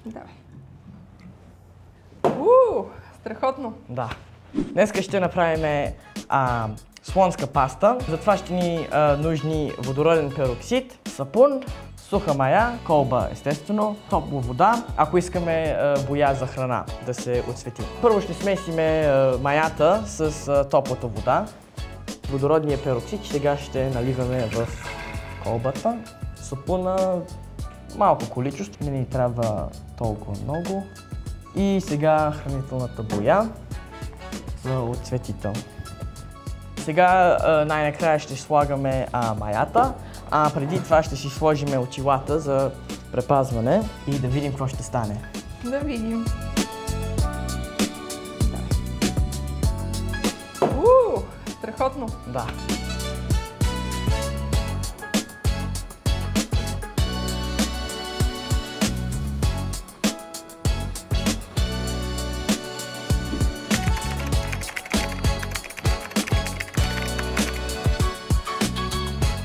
Давай. Страхотно! Да. Днеска ще направим слонска паста. Затова ще ни нужни водороден пероксид, сапун, суха мая, колба естествено, топла вода, ако искаме боя за храна да се отцвети. Първо ще смесиме маята с топлата вода. Водородния пероксид сега ще наливаме в колбата. Сапуна малко количество, не ни трябва толкова много. И сега хранителната боя за отцветител. Сега най-накрая ще слагаме маята, а преди това ще си сложим очилата за препазване и да видим какво ще стане. Да видим. Страхотно! Да.